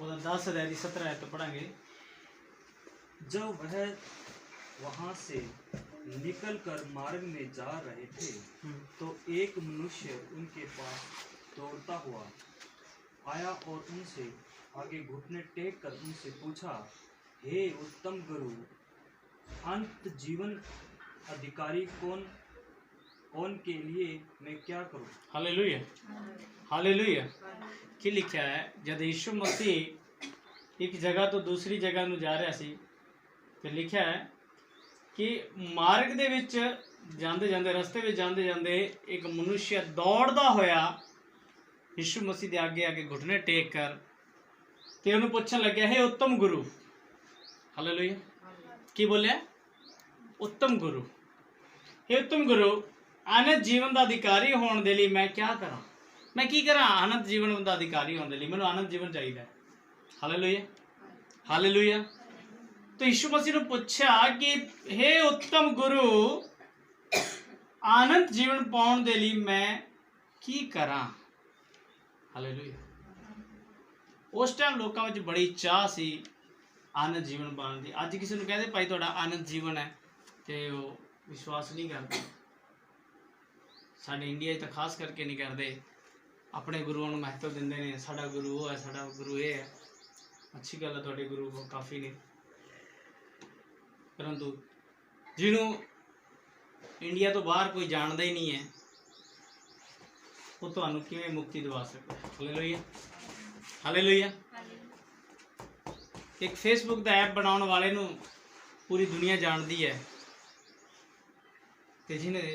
10 अध्याय 17 आयत पढ़ांगे। जब वह वहां से निकलकर मार्ग में जा रहे थे तो एक मनुष्य उनके पास दौड़ता हुआ आया और उनसे आगे घुटने टेक कर उनसे पूछा, हे उत्तम गुरु, अंत जीवन अधिकारी कौन कौन के लिए मैं क्या करूं? Hallelujah, hallelujah. की लिखा है जब यीशु मसीह एक जगह तो दूसरी जगह ਨੂੰ ਜਾ ਰਿਹਾ ਸੀ ਤੇ ਲਿਖਿਆ ਹੈ कि मार्ग ਦੇ ਵਿੱਚ ਜਾਂਦੇ ਜਾਂਦੇ ਰਸਤੇ ਵਿੱਚ ਜਾਂਦੇ ਜਾਂਦੇ ਇੱਕ ਮਨੁੱਖ ਦੌੜਦਾ ਹੋਇਆ यीशु मसीह ਦੇ ਅੱਗੇ ਆ ਕੇ ਘੁਟਨੇ ਟੇਕ ਕਰ ਤੇ ਉਹਨੂੰ ਪੁੱਛਣ ਲੱਗਿਆ, ਹੈ उत्तम गुरु। हालेलुया। ਕੀ ਬੋਲਿਆ? उत्तम गुरु, हे उत्तम गुरु, अनंत जीवन का अधिकारी होने के लिए मैं क्या करा? मैं की करा अनंत जीवन का अधिकारी होने के लिए? मैंने अनंत जीवन चाहिए। Hallelujah, hallelujah. तो यीशु मसीह ने पूछा कि हे उत्तम गुरु, अनंत जीवन पाने के लिए मैं की करा? हालेलुया। उस टाइम लोगों में बड़ी चाह सी आनंद जीवन पाने की। अज किसी को कहते भाई तुहाडा आनंद जीवन है तो वो विश्वास नहीं करते। साडे इंडिया तो खास करके नहीं करते, अपने गुरुओं को महत्व देंगे ने, साडा गुरु वो है, साडा गुरु ये है। अच्छी गल है, तुहाडे गुरु काफ़ी ने, परंतु जिन्हों इंडिया तो बाहर कोई जानता ही नहीं है वो तुहानू किवें मुक्ति दिवा सकता है? Hallelujah, hallelujah. एक फेसबुक का ऐप बनाने वाले नू पूरी दुनिया जानती है तो जिन्हें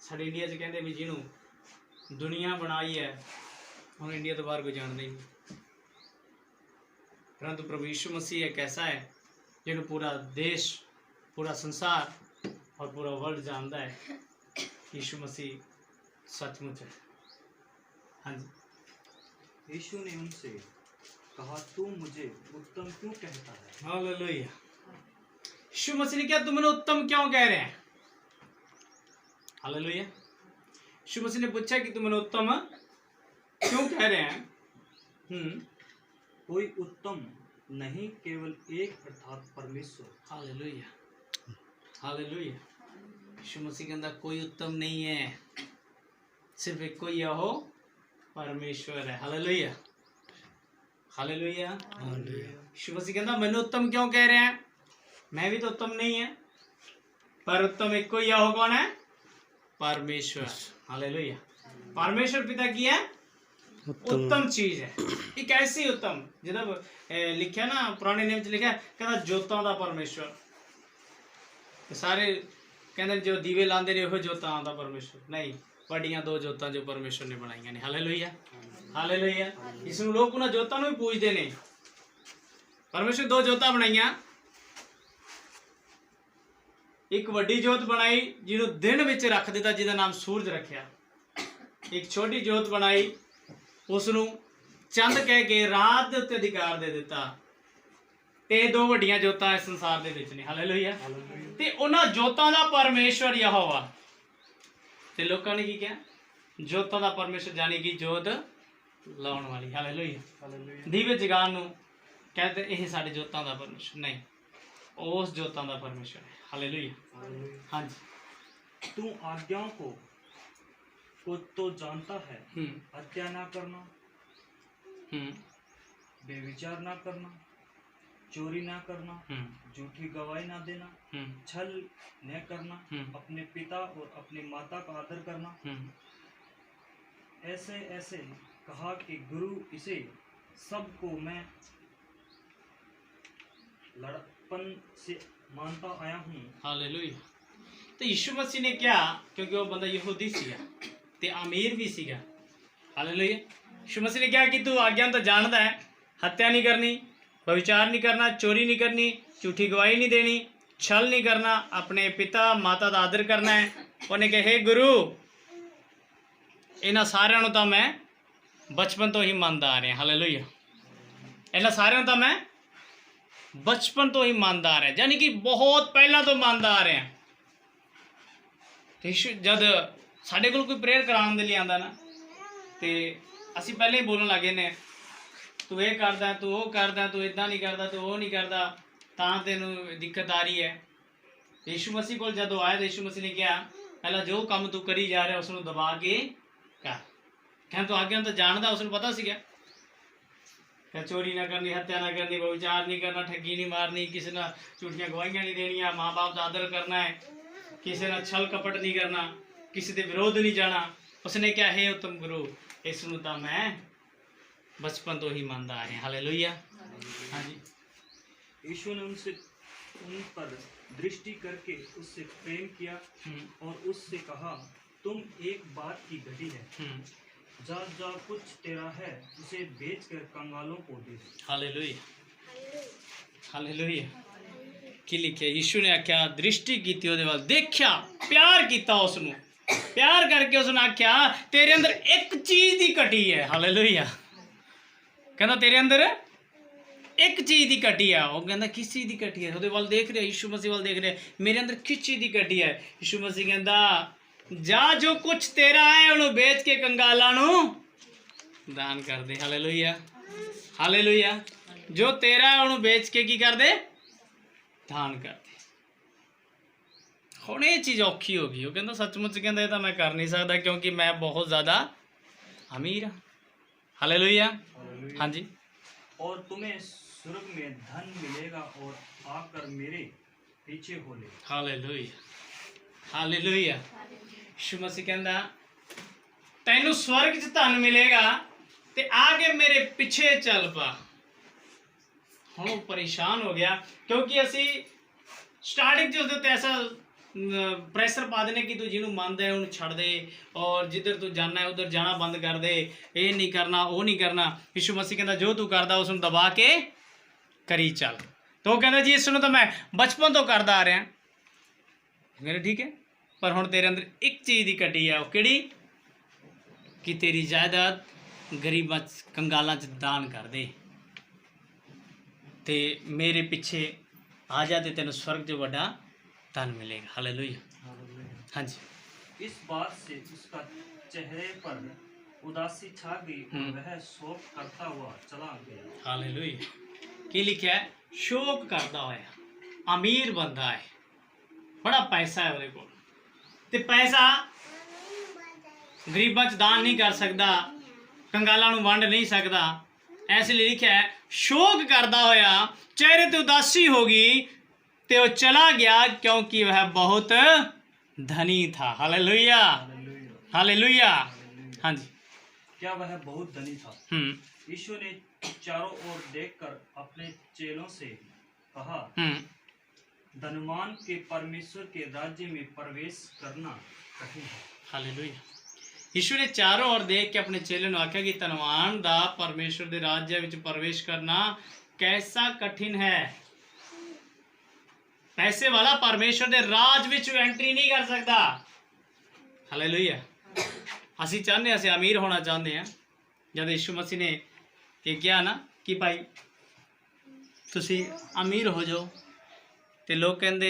साढ़े इंडिया च कहते भी जिन्हों दुनिया बनाई है हम इंडिया तो बाहर कोई जानते ही नहीं। परंतु प्रभु यीशु मसीह एक ऐसा है जिन्होंने पूरा देश, पूरा संसार और पूरा वर्ल्ड जानता है यीशु मसीह सचमुच है। हाँ जी। यीशु ने उनसे कहा, तू मुझे उत्तम क्यों कहता है? हालेलुया। यीशु मसीह ने क्या तुमने उत्तम क्यों कह रहे हैं? हालेलुया। यीशु मसीह ने पूछा कि तुमने उत्तम क्यों कह रहे हैं? कोई उत्तम नहीं, केवल एक अर्थात परमेश्वर। Hallelujah, hallelujah. यीशु मसीह कहता कोई उत्तम नहीं है, सिर्फ एक कोई यहो परमेश्वर है। Hallelujah, hallelujah. यीशु मसीह कहता मैंने उत्तम क्यों कह रहे हैं? मैं भी तो उत्तम नहीं है, पर उत्तम एक कोई यहो कौन है? परमेश्वर। हालेलुया। परमेश्वर पिता की है उत्तम चीज है। एक ऐसी उत्तम जब लिखा ना पुराने नियम च लिखा कहता जोतां दा परमेश्वर। सारे कहते जो दीवे लाते ने वो जोतां दा परमेश्वर नहीं, बड़ियां दो जोतां जो परमेश्वर ने बनाई ने। Hallelujah, hallelujah. इसमें लोग उन्होंने जोतां नूं भी पूजते ने। परमेश्वर दो जोतां बनाईयां, एक वड्डी जोत बनाई जिन्हों दिन विच रख दिता जिहदा नाम सूरज रखिया, एक छोटी जोत बनाई उसनूं चंद कह के रात दे उत्ते अधिकार दे दिता। ते दो वड्डियां जोतां इस संसार दे विच ने। हालेलुया। ते उन्हां जोतां दा परमेश्वर यहोवा ते लोकां ने की कहा? जोतां दा परमेश्वर, जानी कि जोत लाउण वाली। हालेलुया। दीवे जगाण नूं कहते यह साडे जोतां दा परमेश्वर नहीं, उस जोतां दा परमेश्वर है। हालेलुया। हाँ जी। तू आज्ञाओं को तो जानता है, हत्या ना करना, बेविचार ना करना, चोरी ना करना, झूठी गवाही ना देना, छल न करना, अपने पिता और अपनी माता का आदर करना। ऐसे ऐसे कहा कि गुरु इसे सबको मैं लड़पन से मानता आया हूँ। हालेलुया। तो यीशु मसीह ने क्या, क्योंकि वो बंदा यहूदी सीगा ते अमीर भी सीगा। हालेलुया। यीशु मसीह ने क्या कि तू आज्ञा तो जानता है, हत्या नहीं करनी, व्यभिचार नहीं करना, चोरी नहीं करनी, झूठी गवाही नहीं देनी, छल नहीं करना, अपने पिता माता का आदर करना है। उन्हें कहा हे गुरु इन्हां सारियां तो मैं बचपन तो ही मानता आ रहा। हालेलुया। इन्हां सारियां तो मैं बचपन तो ही मानता आ रहा है, यानी कि बहुत पहला तो मानता आ रहे हैं। जब साढ़े कोल कोई प्रेयर कराने के लिए आता ना तो असी पहले ही बोलन लगे ने तू ये करदा तू वो करदा तू इदां नहीं करदा तू वो नहीं करदा तां तेनू दिक्कत आ रही है। यीशु मसीह को जदों आए तो यीशु मसीह ने कहा पहला जो काम तू करी जा रहा उसनू दबा के कर। कहन तो आगे तो जानदा उसनू पता सीगा कि चोरी ना करनी, हत्या ना करनी, व्यभिचार नहीं करना, ठगी नहीं मारनी, किसी ने झूठियां गवाहियां नहीं देनियां, माँ बाप का आदर करना है, किसी ने छल कपट नहीं करना, किसी के विरोध नहीं जाना। उसने क्या है उत्तम गुरु इसनू तो मैं बचपन तो ही मानता आ रहा। हालेलुया। हाँ जी। यीशु ने उन पर दृष्टि करके उससे प्रेम किया और उससे कहा तुम एक बात की घड़ी है, जा जा कुछ तेरा है उसे बेचकर कंगालों को दे दे। Hallelujah hallelujah. की लिखे यीशु ने आख्या दृष्टि की ओदे वाल देखा, प्यार किया, उसनू प्यार करके उसने आख्या तेरे अंदर एक चीज की घटी है। हालेलुया। कहना तेरे अंदर एक चीज की घटी है। वो कहना किस चीज की घटी है? ओदे वाल देख रहे, यीशु मसीह वाल देख रहे, मेरे अंदर किस चीज की घटी है? यीशु मसीह कहता जा जो कुछ तेरा है उन्हें बेच के कंगाला नू दान कर दे। Hallelujah hallelujah. जो तेरा है उन्हें बेच के की कर दे? दान कर दे। हुण ये चीज़ औखी हो गई। वो कहता सचमुच कहता ये तो मैं कर नहीं सकता क्योंकि मैं बहुत ज़्यादा अमीर हाँ। हालेलुया। हाँ जी। और तुम्हें स्वर्ग में धन मिलेगा और आकर मेरे पीछे हो ले। Hallelujah hallelujah. यीशु मसीह कहता तैनू स्वर्ग च धन मिलेगा ते आगे मेरे पीछे चल पा। हुण वो परेशान हो गया क्योंकि असी स्टार्टिंग उसदे ते ऐसा प्रेशर पा देने कि तू जिन्हों मानता है उन्हें छड़ दे और जिधर तू जाना है उधर जाना बंद कर दे, ये नहीं करना वो नहीं करना। यीशु मसीह कहता जो तू करदा उसनूं दबा के करी चल। तो वो कहता जी इसनूं तो मैं बचपन तो करदा आ रहा। मेरे ठीक है पर हुण तेरे अंदर एक चीज़ की घटी है। वो किहड़ी? कि तेरी जायदाद गरीबां कंगालां च दान कर दे ते मेरे पीछे आ जा ते तेनों स्वर्ग च वड्डा धन मिलेगा। हालेलुया। हाँ जी। इस बात से उसका चेहरे पर उदासी छा गई और वह शोक करता हुआ चला गया। हालेलुया। की लिखा है? शोक करता होया। अमीर बंदा है, बड़ा पैसा है वो ते पैसा गरीबां च दान नहीं कर सकता, कंगालां नूं वंड नहीं सकता। इसलिए लिखा है शोक करता होया चेहरे ते उदासी होगी ते वो चला गया क्योंकि वह बहुत धनी था। Hallelujah hallelujah. हाँ जी। क्या वह बहुत धनी था? यीशु ने चारों ओर देखकर अपने चेलों से कहा धनवान के परमेश्वर के राज्य में प्रवेश करना कठिन है। हालेलुया। यीशु ने चारों ओर देख के अपने चेलों ने आख्या कि धनवान दा परमेश्वर के राज्य में प्रवेश करना कैसा कठिन है। पैसे वाला परमेश्वर के राज में एंट्री नहीं कर सकता। हालेलुया। असी चाहते हैं, असी अमीर होना चाहते हैं। जब यीशु मसीह ने ये किया ना कि भाई तुसी अमीर हो जाओ तो लोग कहते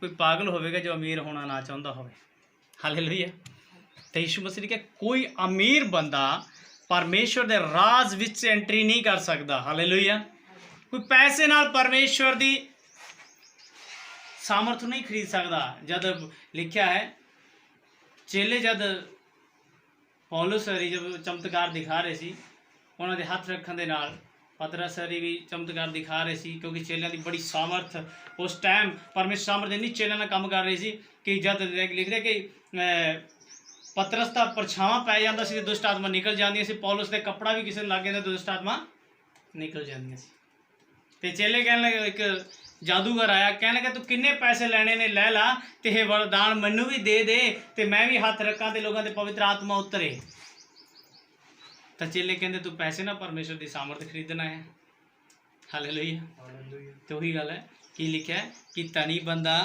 कोई पागल होवेगा जो अमीर होना ना चाहता हो। हालेलुया। तो यीशु मसीह ने कहा कोई अमीर बंदा परमेश्वर के राज विच एंट्री नहीं कर सकता। हालेलुया। कोई पैसे नाल परमेश्वर की सामर्थ नहीं खरीद सकता। जब लिखा है चेले जब पौलुस हरी जब चमत्कार दिखा रहे सी उन्होंने हथ रखने के नाल पतरस हरी भी चमत्कार दिखा रहे सी क्योंकि चेलियां की बड़ी सामर्थ उस टाइम परमेश्वर सामर्थ इन्नी चेलियां नाल काम कर रही सी कि जब लिखते कि पतरस का परछावां पै जाता सी दुष्ट आत्मा निकल जांदियां सी, पौलुस के कपड़ा भी किसी लग जाता दुष्ट आत्मा निकल जांदियां सी। ते चेले कहने लगे एक जादूगर आया कहने लगा तू किन्ने पैसे लेने ने ले ला ते हे वरदान मैनू भी दे दे ते मैं भी हाथ रखा ते लोगों ते पवित्र आत्मा उतरे। तो चेले कहते तू पैसे ना परमेश्वर की सामर्थ खरीदना है। हालेलुया। तो वही गल है कि लिखा है कि धनी बंदा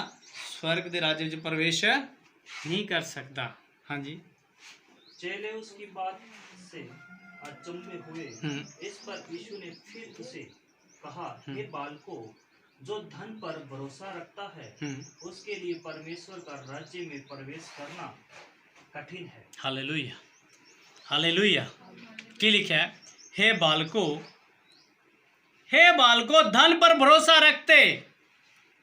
स्वर्ग के राज्य में प्रवेश नहीं कर सकता। हाँ जी। चेले उसकी बात से अचंभे हुए। इस पर यीशु ने फिर उसे कहा हे बालकों, जो धन पर भरोसा रखता है उसके लिए परमेश्वर का राज्य में प्रवेश करना कठिन है। Hallelujah hallelujah. की लिखा है हे बालकों, हे बालकों, धन पर भरोसा रखते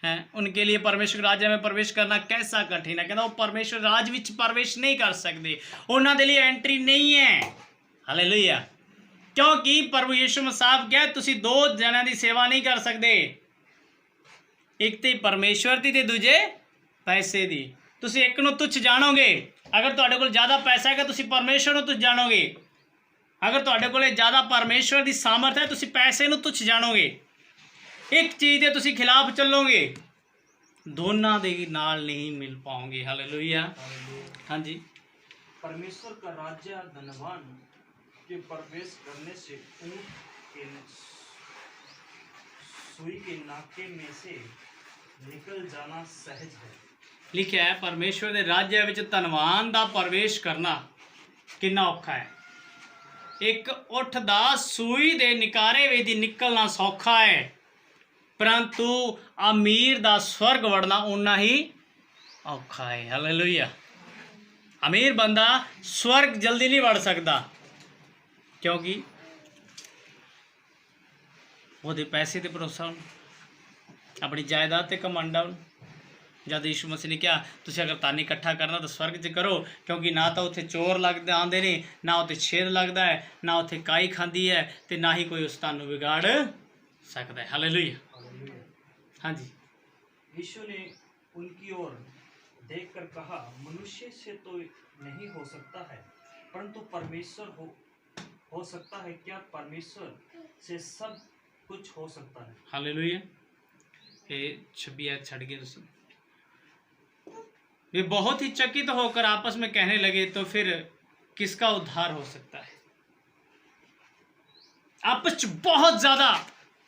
हैं उनके लिए परमेश्वर के राज्य में प्रवेश करना कैसा कठिन है। कहता वो परमेश्वर राज विच प्रवेश नहीं कर सकते, उन्होंने लिए एंट्री नहीं है। हालेलुया। क्योंकि प्रभु यीशु मसीह क्या, तुसी दो जनां दी सेवा नहीं कर सकते, एक तो परमेश्वर दी ते दूजे पैसे दी। तुसी एक नूं तुच्छ जानोगे, अगर तुहाडे कोल ज़्यादा पैसा है तुसी परमेश्वर नूं तुच्छ जानोगे। अगर तुहाडे कोल ज़्यादा परमेश्वर दी सामर्थ है तुसी पैसे नूं तुच्छ जानोगे। एक चीज़ दे तुसी खिलाफ चलोगे, दोनों दे नाल नहीं मिल पाओगे। हालेलुया। हाँ जी। परमेश्वर का राज्य धनवान के प्रवेश करने से ऊंट के सुई के नाके में से निकल जाना सहज है। लिखा है परमेश्वर दे राज्य विच धनवान दा प्रवेश करना कितना औखा है। एक उठ दा सूई दे निकारे वे दी निकलना सौखा है, परंतु अमीर दा स्वर्ग वड़ना उन्ना ही औखा है। हालेलुया। अमीर बंदा स्वर्ग जल्दी नहीं वड़ सकता, क्योंकि वो पैसे ते भरोसा हो, अपनी जायदाद ते घमंड हो। जब यीशु मसीह ने कहा तुसीं अगर धन इकट्ठा करना तो स्वर्ग च करो, क्योंकि ना तो उत्थे चोर लगते आते ने, ना उत्थे छेद लगता है, ना उत्थे काई खांदी है, तो ना ही कोई उस धन नूं बिगाड़ सकता है। हालेलुया। हाँ जी। यीशु ने उनकी ओर देखकर कहा, मनुष्य से तो नहीं हो सकता है, परंतु परमेश्वर हो सकता है। क्या परमेश्वर से सब कुछ हो सकता है। हालेलुया। ये 26 छड़ गए तुसीं। वे बहुत ही चकित होकर आपस में कहने लगे, तो फिर किसका उद्धार हो सकता है। आपस बहुत ज्यादा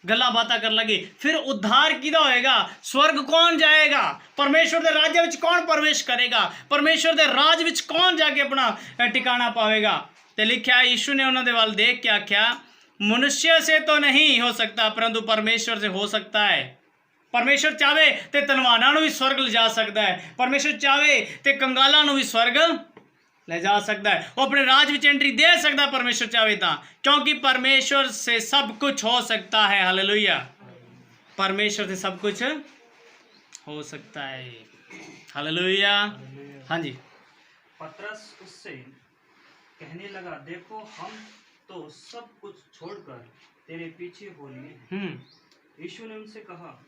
गल्ला बातें कर लगे, फिर उद्धार किदा होएगा, स्वर्ग कौन जाएगा, परमेश्वर दे राज्य विच कौन प्रवेश करेगा, परमेश्वर दे राज विच कौन जाके अपना ठिकाना पावेगा। तो लिखा यीशु ने उन्होंने वाल देख के आख्या, मनुष्य से तो नहीं हो सकता, परंतु परमेश्वर से हो सकता है। परमेश्वर चाहे तो धनवाना भी स्वर्ग ले जा सकता है, परमेश्वर चाहे तो कंगाला भी स्वर्ग ले जा सकता है, वो अपने राज में एंट्री दे सकता है परमेश्वर चाहे तो, क्योंकि परमेश्वर से सब कुछ हो सकता है। हालेलुया। परमेश्वर से सब कुछ हो सकता है। हालेलुया। हाँ जी। पतरस उससे कहने लगा, देखो हम तो सब कुछ छोड़कर तेरे पीछे हो लिए हैं। यीशु ने उनसे कहा,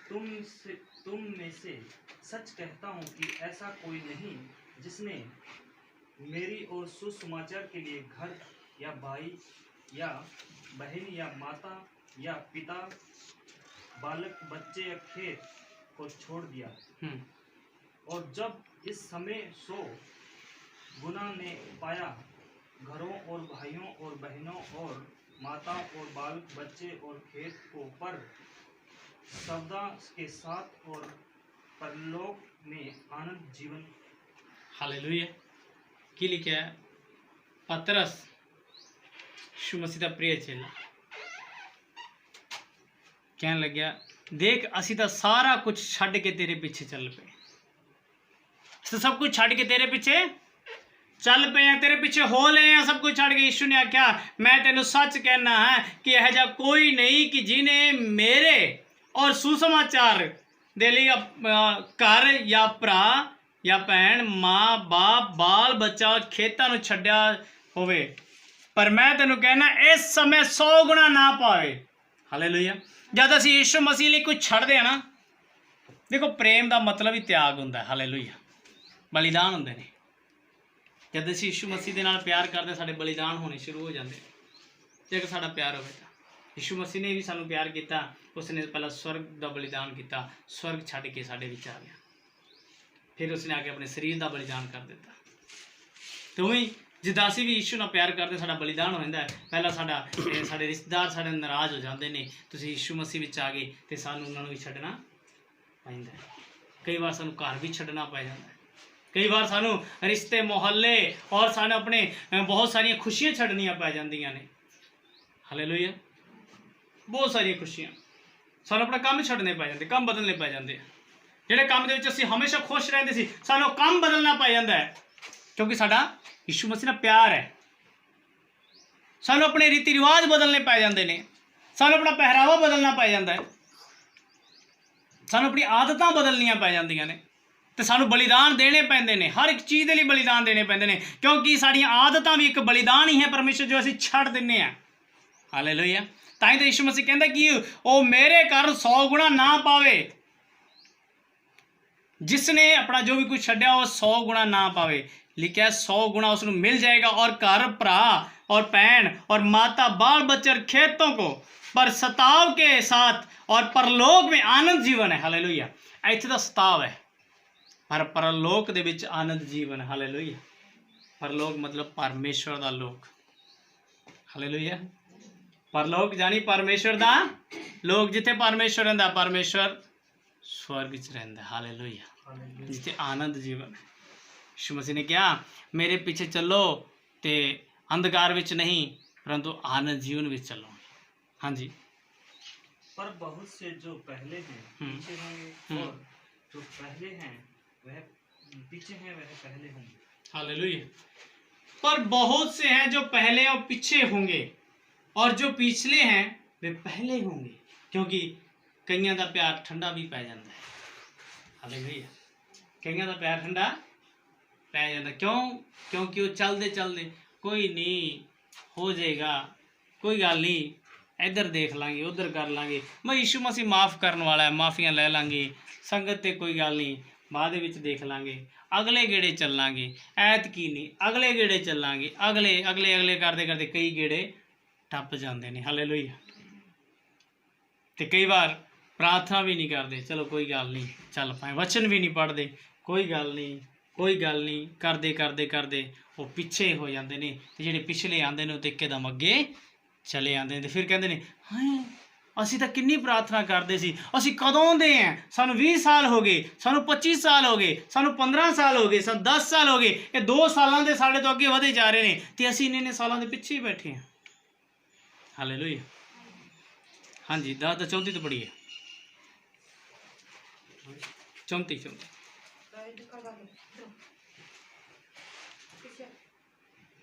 तुम में से सच कहता हूँ कि ऐसा कोई नहीं जिसने मेरी और सुसमाचार के लिए घर या भाई या बहन या माता या पिता, बालक, बच्चे या खेत को छोड़ दिया, और जब इस समय 100 गुना ने पाया, घरों और भाइयों और बहनों और माताओं और बालक, बच्चे और खेत को, पर सौदा के साथ और परलोक में आनंद जीवन। हालेलुया। की लिखा है, पतरस यीशु मसीह दा प्रिय चेला कहने लग्या, देख असी तो सारा कुछ छड़ के तेरे पीछे चल पे, तो सब कुछ छड़ के तेरे पीछे चल पे हैं, तेरे पीछे हो ले हैं, सब कुछ छड़ के। यीशु ने आख्या, मैं तेन सच कहना है कि यह जा कोई नहीं कि जिन्हें मेरे और सुसमाचार दे लिए घर या भरा या भैन, माँ बाप, बाल बच्चा, खेतों नूं छड्डिया होवे, पर मैं तेनों कहना इस समय 100 गुना ना पावे। हालेलुया। जब असीं यीशु मसीह लिए कुछ छड्डदे हैं ना, देखो प्रेम का मतलब ही त्याग हुंदा है। हालेलुया। बलिदान हुंदे ने। जब असीं यीशु मसीह दे नाल प्यार करदे, साडे बलिदान होने शुरू हो जाते हैं। जेकर साडा प्यार होवे तां यीशु मसीह ने भी सानू प्यार किया, उसने पहला स्वर्ग का बलिदान किया, स्वर्ग छड्ड के साडे विच आ गया, फिर उसने आके अपने शरीर का बलिदान कर दिता। तो वही जिद्दां असीं भी यीशु नाल प्यार करते, साडा बलिदान हो जाता है। पहला साडे रिश्तेदार साडे नाराज़ हो जाते हैं, तुसीं यीशु मसीह विच आ गए तो सानू उन्होंने भी छड्डना पैंदा है। कई बार सानू घर भी छड्डना पै जाता है, कई बार सानू रिश्ते मोहल्ले और सानू अपने बहुत सारिया खुशियां छड्डनियां पै जांदियां ने। हालेलुया। बहुत सारिया खुशियां सानू अपना काम छड्डने पै जाते, काम बदलने पै जाते हैं। जिहड़े काम दे विच असीं हमेशा खुश रहंदे सी, सानू काम बदलना पै जाता है, क्योंकि साडा यीशु मसीह नाल प्यार है। सानू अपने रीति रिवाज बदलने पै जाते हैं, ਸਾਨੂੰ ਆਪਣਾ ਪਹਿਰਾਵਾ ਬਦਲਣਾ ਪੈ ਜਾਂਦਾ ਹੈ, ਸਾਨੂੰ ਆਪਣੀ ਆਦਤਾਂ ਬਦਲਣੀਆਂ ਪੈ ਜਾਂਦੀਆਂ ਨੇ, ਤੇ ਸਾਨੂੰ ਬਲੀਦਾਨ ਦੇਣੇ ਪੈਂਦੇ ਨੇ। ਹਰ ਇੱਕ ਚੀਜ਼ ਦੇ ਲਈ ਬਲੀਦਾਨ ਦੇਣੇ ਪੈਂਦੇ ਨੇ, ਕਿਉਂਕਿ ਸਾਡੀਆਂ ਆਦਤਾਂ ਵੀ ਇੱਕ ਬਲੀਦਾਨ ਹੀ ਹੈ ਪਰਮੇਸ਼ਰ ਜੋ ਅਸੀਂ ਛੱਡ ਦਿੰਦੇ ਹਾਂ। ਹਾਲੇਲੂਇਆ। ਤਾਂ ਹੀ ਤਾਂ ਯਿਸੂ ਮਸੀਹ ਕਹਿੰਦਾ ਕਿ ਉਹ ਮੇਰੇ ਕਾਰਨ 100 ਗੁਣਾ ਨਾ ਪਾਵੇ। ਜਿਸਨੇ ਆਪਣਾ ਜੋ ਵੀ ਕੁਝ ਛੱਡਿਆ ਉਹ 100 ਗੁਣਾ ਨਾ ਪਾਵੇ। लिखा 100 गुना उसको मिल जाएगा, और घर भरा और बहन और माता बाल बच्चे और खेतों को पर सताव के साथ और परलोक में आनंद जीवन है। हालेलुया। इत्थे दा सताव है, पर परलोक दे विच आनंद जीवन है। हालेलुया। परलोक मतलब परमेश्वर दा लोक। हालेलुया। परलोक जानी परमेश्वर दा लोक, जिथे परमेश्वर रहिंदा, परमेश्वर स्वर्ग च रहिंदा। हालेलुया। जिथे आनंद जीवन है। यीशु मसीह ने कहा मेरे पीछे चलो तो अंधकार विच नहीं परंतु आनंद जीवन विच चलो। हाँ जी। पर बहुत से जो पहले हैं पीछे होंगे, और जो पहले हैं वह पीछे हैं वह पहले होंगे। हालेलुया। पर बहुत से हैं जो पहले और पीछे होंगे, और जो पिछले हैं वे पहले होंगे, क्योंकि कईयां दा प्यार ठंडा भी पै जाता है। हालेलुया। कईयां दा प्यार ठंडा पै जाता, क्यों? क्योंकि वो चलते चलते कोई नहीं हो जाएगा, कोई गल नहीं, इधर देख लांगे उधर कर लांगे, मैं यीशु मसीह माफ़ करने वाला है, माफ़ियाँ ले लांगे, संगत ते कोई गल नहीं, बाद विच देख लांगे, अगले गेड़े चल लांगे, ऐतकी नहीं अगले गेड़े चल लांगे, अगले अगले अगले करते करते कई गेड़े टप जाते हैं। हालेलुया। तो कई बार प्रार्थना भी नहीं करते, चलो कोई गल नहीं चल पाए, वचन भी नहीं पढ़ते, कोई गल नहीं कोई गल नहीं, करते करते करते वो पिछे हो जाते हैं। तो जोड़े पिछले आते हैं तो एकदम अगे चले आते हैं, तो फिर कहते हैं हाँ असी तो किन्नी प्रार्थना करते सी, असी कदों दे हैं, सानू 20 साल हो गए, सानू 25 साल हो गए, सानू 15 साल हो गए, सानू 10 साल हो गए, ये 2 सालों के साढ़े तो अगे वधे जा रहे हैं, तो असी इन्ने सालों के पिछे ही बैठे हैं। हालेलुया। हाँ जी। 10 तो 34 तो पढ़िए, 34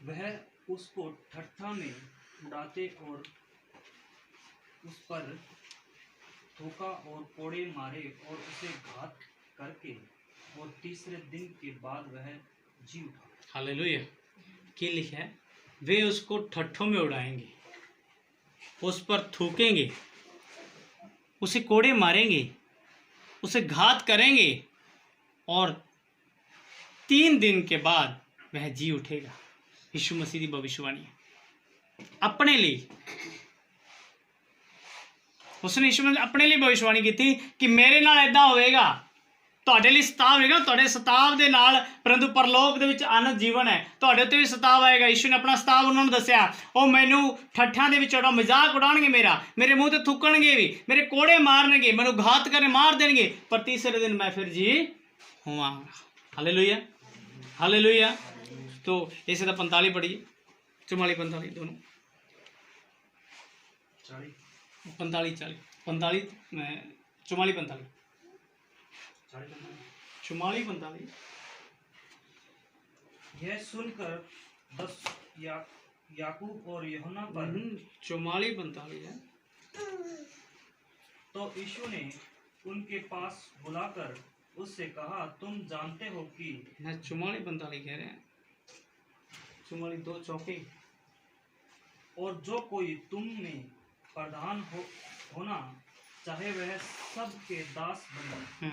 वह उसको ठट्ठा में उड़ाते और उस पर थूका और कोड़े मारे और उसे घात करके, और तीसरे दिन के बाद वह जी उठा। हालेलुया। क्या लिखा है? वे उसको ठट्ठों में उड़ाएंगे, उस पर थूकेंगे, उसे कोड़े मारेंगे, उसे घात करेंगे, और 3 दिन के बाद वह जी उठेगा। यीशु मसीह की भविष्यवाणी अपने लिए, उसने यीशु मसीह अपने लिए भविष्यवाणी की थी कि मेरे नाल ऐदा होएगा, तुहाडे लिए सताव होएगा, तुहाडे सताव दे नाल परंतु परलोक दे विच आनंद जीवन है, तुहाडे उत्ते भी सताव आएगा। यीशु ने अपना सताव उन्होंने दस्सिया, ओ मैनू ठट्ठां दे विच मजाक उड़ाणगे, मेरे मुंह ते थुकणगे भी, मेरे कोड़े मारनगे, मैनू घात करने मार देंगे, पर तीसरे दिन मैं फिर जी होवांगा। हालेलुया। हालेलुया। तो इसे तो 45 पढ़िए, 44 45 दोनों, 45 40 45 44 45 44 45। यह सुनकर 10 याकूब और यूहन्ना पर 44 45 है। तो यीशु ने उनके पास बुलाकर उससे कहा, तुम जानते हो कि 44 45 कह रहे हैं, 44 2 चौके, और जो कोई तुम में प्रधान होना चाहे वह सबके दास बने।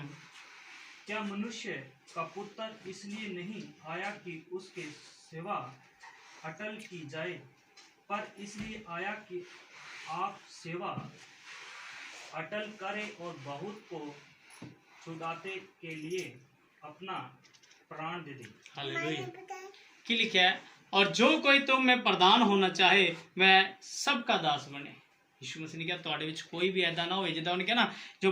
क्या मनुष्य का पुत्र इसलिए नहीं आया कि उसके सेवा अटल की जाए, पर इसलिए आया कि आप सेवा अटल करें और बहुत को छुड़ाने के लिए अपना प्राण दे दे। हालेलुया। क्या लिखा है? और जो कोई तुम में प्रधान होना चाहे वह सबका दास बने। यीशु मसीह ने कहा तुहाडे विच कोई भी ऐसा ना हो, जिदा उन्होंने कहा ना, जो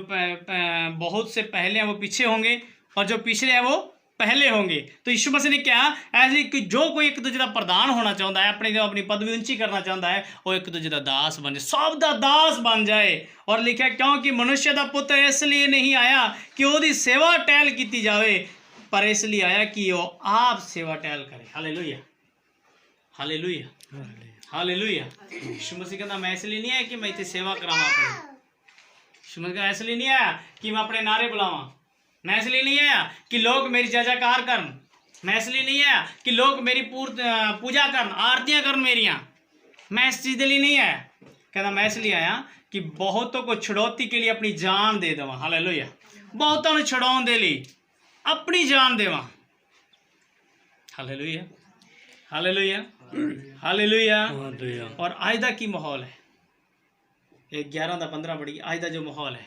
बहुत से पहले हैं वो पीछे होंगे, और जो पिछले हैं वो पहले होंगे। तो यीशु मसीह ने कहा ऐसे कि जो कोई एक दूजे का प्रधान होना चाहता है, अपनी पदवी ऊंची करना चाहता है, वो एक दूजे का दास बन जाए, सब का दास बन जाए। और लिखा क्योंकि मनुष्य का पुत्र इसलिए नहीं आया कि उसकी सेवा टहल की जाए, पर इसलिए आया कि वो आप सेवा टहल करे। हालेलुया। हालेलुया। हालेलुया। यीशु मसीह कहता मैं इसलिए नहीं आया कि मैं इतने सेवा करावां अपनी, यीशु मसीह कहता इसलिए नहीं आया कि मैं अपने नारे बुलावां, मैं इसलिए नहीं आया कि लोग मेरी जयकार करन, मैं इसलिए नहीं आया कि लोग मेरी पूजा करन, आरतियां करन मेरियां, मैं इस चीज़ के लिए नहीं आया। कहता मैं इसलिए आया कि बहुतों को छुड़ौती के लिए अपनी जान दे देवां। हालेलुया। बहुतों को छुड़ाउण दे लिए अपनी जान देवां। Hallelujah, hallelujah, hallelujah. और आज का की माहौल है, ये 11:15 बड़ी आज का जो माहौल है,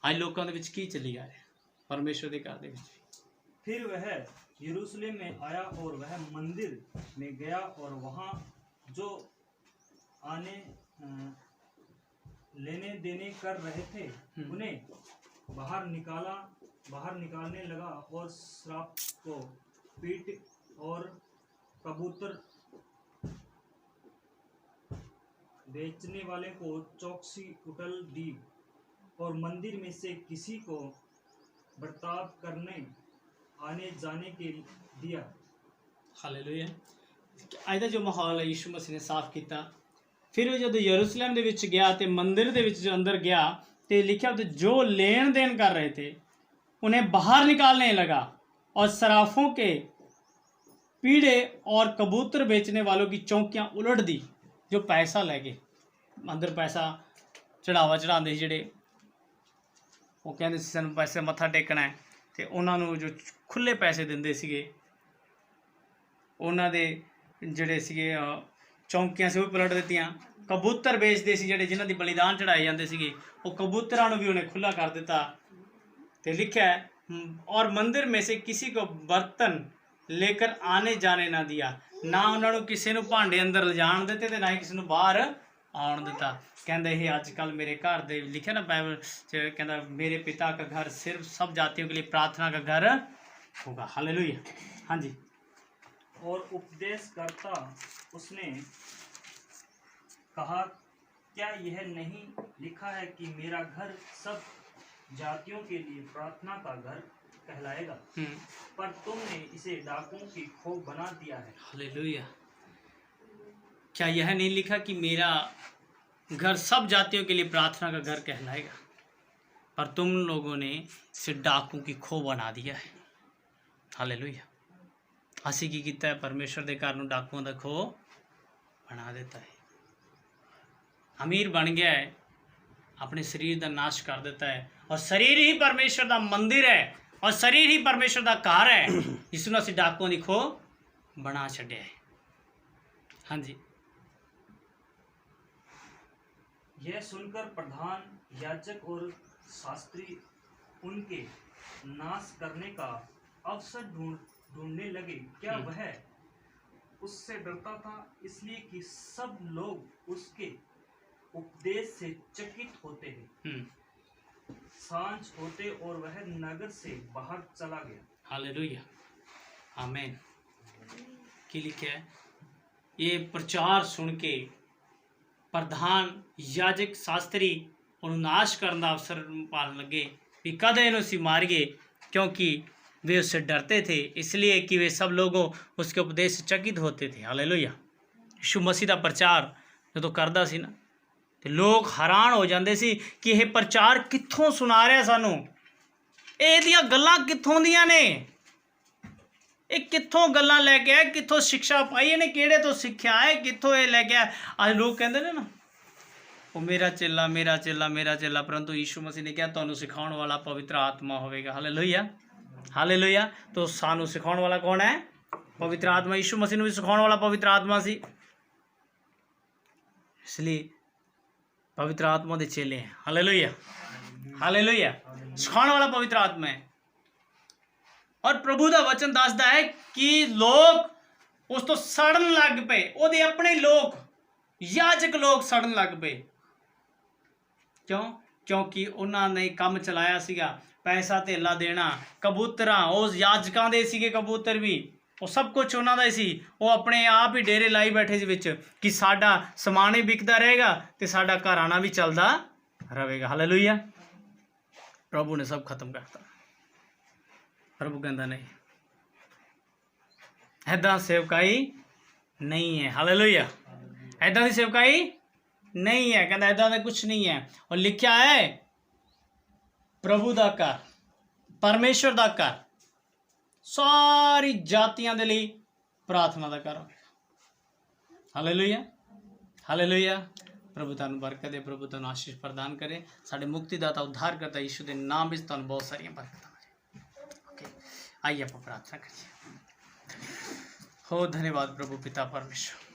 आज लोगों के विच की चली आ रहा है परमेश्वर के घर दे विच। फिर वह यरूशलेम में आया और वह मंदिर में गया और वहाँ जो आने लेने देने कर रहे थे उन्हें बाहर निकालने लगा और श्राप को पीट और कबूतर बेचने वाले को चौकसी उठल दी और मंदिर में से किसी को बर्ताव करने आने जाने के दिया। हालेलुया। ਅੱਜ ਦਾ जो माहौल है यीशु मसीह ने साफ किया। फिर वो जब यरूशलेम ਦੇ ਵਿੱਚ गया तो मंदिर ਦੇ ਵਿੱਚ जो अंदर गया तो लिखा तो जो लेन देन कर रहे थे उन्हें बाहर निकालने लगा और सराफों के पीड़े और कबूतर बेचने वालों की चौकियां उलट दी। जो पैसा लैके अंदर पैसा चढ़ावा चढ़ाते ਜਿਹੜੇ ਉਹ ਕਹਿੰਦੇ ਸੀ ਸਾਨੂੰ ਪੈਸੇ ਮੱਥਾ ਟੇਕਣਾ ਹੈ ਤੇ ਉਹਨਾਂ ਨੂੰ ਜੋ ਖੁੱਲੇ ਪੈਸੇ ਦਿੰਦੇ ਸੀਗੇ ਉਹਨਾਂ ਦੇ ਜਿਹੜੇ ਸੀਗੇ ਚੌਂਕੀਆਂ ਸੀ ਉਹ ਪਲਟ ਦਿੱਤੀਆਂ। ਕਬੂਤਰ ਵੇਚਦੇ ਸੀ ਜਿਹੜੇ ਜਿਨ੍ਹਾਂ ਦੀ ਬਲੀਦਾਨ ਚੜਾਏ ਜਾਂਦੇ ਸੀਗੇ ਉਹ ਕਬੂਤਰਾਂ ਨੂੰ ਵੀ ਉਹਨੇ ਖੁੱਲਾ ਕਰ ਦਿੱਤਾ। ਤੇ ਲਿਖਿਆ है और मंदिर में से किसी को बर्तन लेकर आने जाने ना दिया। ना उन्होंने किसी ਨੂੰ ਭਾਂਡੇ ਅੰਦਰ ਲਿਜਾਣ ਦਿੱਤੇ ਤੇ ਨਾ ਹੀ ਕਿਸੇ ਨੂੰ ਬਾਹਰ ਆਉਣ ਦਿੱਤਾ। ਕਹਿੰਦੇ ਇਹ ਅੱਜ ਕੱਲ मेरे घर ਦੇ लिखा ना बाइबल च कहता मेरे पिता का घर सिर्फ सब जातियों के लिए प्रार्थना का घर होगा। हालेलुया। हाँ जी। और उपदेश करता उसने कहा क्या यह नहीं लिखा है कि मेरा घर सब जातियों के लिए प्रार्थना का घर कहलाएगा, पर तुमने इसे डाकुओं की खो बना दिया है। हालेलुया। क्या यह नहीं लिखा कि मेरा घर सब जातियों के लिए प्रार्थना का घर कहलाएगा, पर तुम लोगों ने इसे डाकुओं की खो बना दिया है। हालेलुया। ਅਸੀਂ ਕੀ ਕੀਤਾ ਹੈ परमेश्वर के घर ਨੂੰ डाकुओं का खो बना देता है। अमीर बन गया है, अपने शरीर का नाश कर देता है और शरीर ही परमेश्वर का मंदिर है और शरीर ही परमेश्वर का घर है जिसनों असीं डाकुओं की खो बना छड्या है। हाँ जी। यह सुनकर प्रधान याजक और शास्त्री उनके नाश करने का अवसर ढूंढने लगे। क्या वह उससे डरता था इसलिए कि सब लोग उसके उपदेश से चकित होते हैं। सांझ होते और वह नगर से बाहर चला गया। हालेलुया। आमीन। की लिखा है ये प्रचार सुन के प्रधान याजक शास्त्री उन्हें नाश करने का अवसर पान लगे भी कद इन्हों सी मारिए, क्योंकि वे उससे डरते थे इसलिए कि वे सब लोगों उसके उपदेश से चकित होते थे। हालेलुया। यीशु मसीह का प्रचार जो करदा सी ना तो लोग हैरान हो जाते सी कि यह प्रचार कित्थों सुना रहा सानू, इहदियां गल्लां कित्थों दियां ने, ये कित्थों गल्लां लैके आए, कित्थों शिक्षा पाई, इहने किहड़े तो सिक्ख्या है, कित्थों ये लैके आए। अज लोग कहते हैं ना वो मेरा चेला मेरा चेला मेरा चेला, परंतु यीशु मसीह ने कहा तुहानू सिखाउण वाला पवित्र आत्मा होवेगा। हालेलुया। हालेलुया। तो सानू सिखाउण वाला कौन है? पवित्र आत्मा। यीशु मसीह नूं भी सिखाउण वाला पवित्र आत्मा सी, इसलिए पवित्र आत्मा दे चेले हैं। हालेलुया। हालेलुया। सिखाउण वाला पवित्र आत्मा है और प्रभु का वचन दसदा है कि लोग उस तो सड़न लग पे, ओदे अपने लोग याजक लोग सड़न लग पे। क्यों? क्योंकि उन्होंने काम चलाया सीगा, पैसा धेला देना, कबूतरां उस याजकां दे सीगे कबूतर भी, वो सब कुछ उन्होंने सी, वो अपने आप ही डेरे लाई बैठे विच कि साडा समान ही बिकता रहेगा तो साडा घराना भी चलता रहेगा। हालेलुया। प्रभु ने सब खत्म करता। प्रभु कहता नहीं ऐदा सेवकाई नहीं है। हालेलुया। ऐदा दी सेवकाई नहीं है, कहता ऐदा दा कुछ नहीं है। और लिखा है प्रभु दा घर, परमेश्वर दा घर सारी जातियां दे लई प्रार्थना दा घर होगा। Hallelujah, hallelujah. प्रभु तुहानू बरकत दे, प्रभु तुहानू आशीष प्रदान करे। साडे मुक्तिदाता उद्धार करता यीशु दे नाम विच तुहानू बहुत सारियां बरकतां हो। ओके, आइए आप प्रार्थना करिए। हो धन्यवाद प्रभु पिता परमेश्वर।